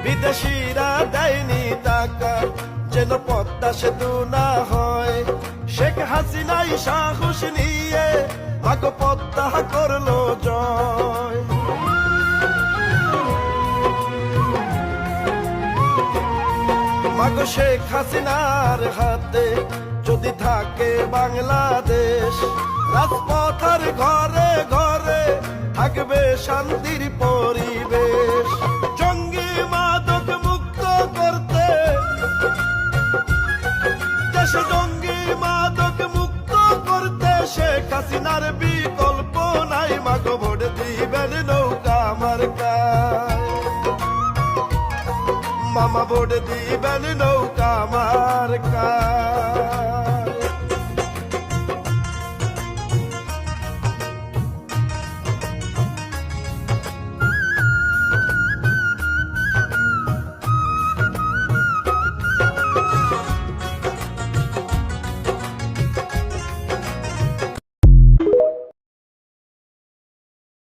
বিদেশিরা দেয়নি টাকা যেন পদ্মা সেতু না হয়। শেখ হাসিনাই সাহস নিয়ে মাগো পদ্মা করলো জয়। মাগো শেখ হাসিনার হাতে যদি থাকে বাংলাদেশ, রাজপথের ঘরে ঘরে থাকবে শান্তির পরিবেশ। জঙ্গি মাদক মুক্ত করতে দেশে, জঙ্গি মাদক মুক্ত করতে শেখ হাসিনার বিকল্প নাই। মাগো ভোট দিবেন নৌকা মার্কায়, মামা ভোট দিবেন নৌকা মার্কায়।